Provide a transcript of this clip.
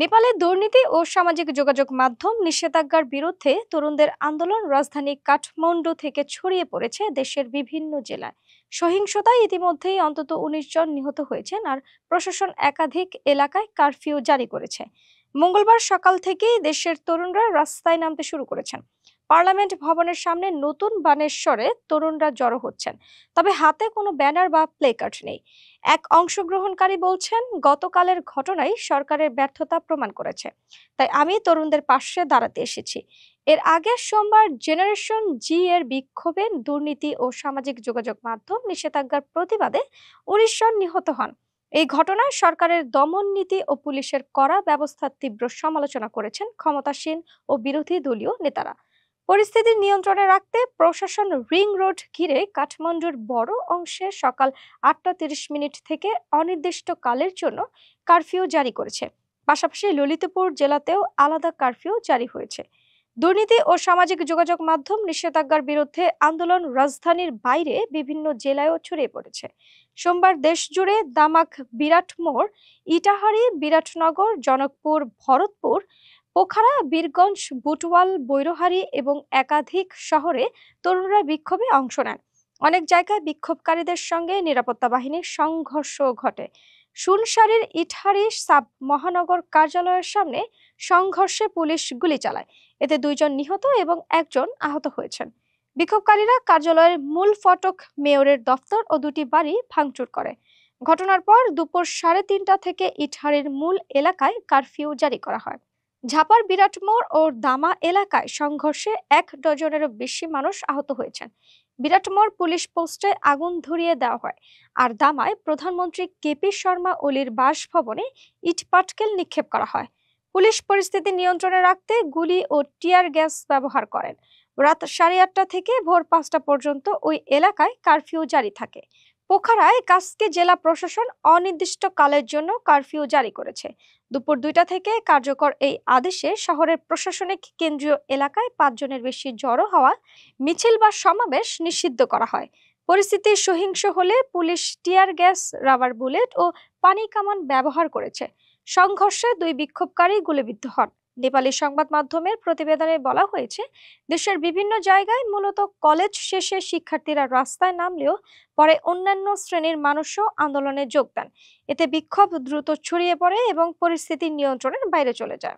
নেপালে দুর্নীতি ও সামাজিক যোগাযোগ মাধ্যম নিষেধাজ্ঞার বিরুদ্ধে তরুণদের আন্দোলন রাজধানী কাঠমান্ডু থেকে ছড়িয়ে পড়েছে দেশের বিভিন্ন জেলায়। সহিংসতায় ইতিমধ্যেই অন্তত ১৯ জন নিহত হয়েছেন, আর প্রশাসন একাধিক এলাকায় কারফিউ জারি করেছে। মঙ্গলবার সকাল থেকেই দেশের তরুণরা রাস্তায় নামতে শুরু করেছেন। পার্লামেন্ট ভবনের সামনে নতুন বানেশ্বরে তরুণরা জড়ো হচ্ছেন, তবে হাতে কোনো ব্যানার বা প্লেকার্ড নেই। এক অংশগ্রহণকারী বলছেন, গতকালের ঘটনাই সরকারের ব্যর্থতা প্রমাণ করেছে, তাই আমি তরুণদের পাশে দাঁড়াতে এসেছি। এর আগে সোমবার জেনারেশন জি এর বিক্ষোভে দুর্নীতি ও সামাজিক যোগাযোগ মাধ্যম নিষেধাজ্ঞার প্রতিবাদে ১৯ জন নিহত হন। এই ঘটনায় সরকারের দমন নীতি ও পুলিশের কড়া ব্যবস্থার তীব্র সমালোচনা করেছেন ক্ষমতাসীন ও বিরোধী দলীয় নেতারা। পরিস্থিতি নিয়ন্ত্রণে রাখতে প্রশাসন রিং রোড ঘিরে কাঠমান্ডুর বড় অংশে সকাল ৮টা ৩০ মিনিট থেকে অনির্দিষ্টকালের জন্য কারফিউ জারি করেছে। পাশাপাশি ললিতপুর জেলাতেও আলাদা কারফিউ জারি হয়েছে। দুর্নীতি ও সামাজিক যোগাযোগ মাধ্যম নিষেধাজ্ঞার বিরুদ্ধে আন্দোলন রাজধানীর বাইরে বিভিন্ন জেলায়ও ছড়িয়ে পড়েছে। সোমবার দেশ জুড়ে দামাক, বিরাটমোড়, ইটাহারি, বিরাটনগর, জনকপুর, ভরতপুর, পোখারা, বীরগঞ্জ, বুটওয়াল, বৈরহারি এবং একাধিক শহরে তরুণরা বিক্ষোভে অংশ নেন। অনেক জায়গায় বিক্ষোভকারীদের সঙ্গে নিরাপত্তা বাহিনীর সংঘর্ষ ঘটে। সুনসারির ইটহারি সাব মহানগর কার্যালয়ের সামনে সংঘর্ষে পুলিশ গুলি চালায়, এতে ২ জন নিহত এবং ১ জন আহত হয়েছেন। বিক্ষোভকারীরা কার্যালয়ের মূল ফটক, মেয়রের দফতর ও ২টি বাড়ি ভাঙচুর করে। ঘটনার পর দুপুর ৩:৩০ থেকে ইটহারির মূল এলাকায় কারফিউ জারি করা হয়। ঝাপার বিরাটমোড় ও দামা এলাকায় সংঘর্ষে ১ ডজনেরও বেশি মানুষ আহত হয়েছেন। বিরাটমোড় পুলিশ পোস্টে আগুন ধরিয়ে দেওয়া হয়, আর দামায় প্রধানমন্ত্রী কেপি শর্মা ওলির বাসভবনে ইটপাটকেল নিক্ষেপ করা হয়। পুলিশ পরিস্থিতি নিয়ন্ত্রণে রাখতে গুলি ও টিয়ার গ্যাস ব্যবহার করেন। রাত ৮:৩০ থেকে ভোর ৫টা পর্যন্ত ওই এলাকায় কারফিউ জারি থাকে। পোখারায় কাস্কি জেলা প্রশাসন অনির্দিষ্টকালের জন্য কারফিউ জারি করেছে। দুপুর ২টা থেকে কার্যকর এই আদেশে শহরের প্রশাসনিক কেন্দ্রীয় এলাকায় ৫ জনের বেশি জড়ো হওয়া, মিছিল বা সমাবেশ নিষিদ্ধ করা হয়। পরিস্থিতি সহিংস হলে police tear gas, rubber bullet ও পানি কামান ব্যবহার করেছে। সংঘর্ষে ২ বিক্ষোভকারী গুলিবিদ্ধ হন। নেপালি সংবাদ মাধ্যমের প্রতিবেদনে বলা হয়েছে, দেশের বিভিন্ন জায়গায় মূলত কলেজ শেষে শিক্ষার্থীরা রাস্তায় নামলেও পরে অন্যান্য শ্রেণীর মানুষও আন্দোলনে যোগ দেন। এতে বিক্ষোভ দ্রুত ছড়িয়ে পড়ে এবং পরিস্থিতি নিয়ন্ত্রণের বাইরে চলে যায়।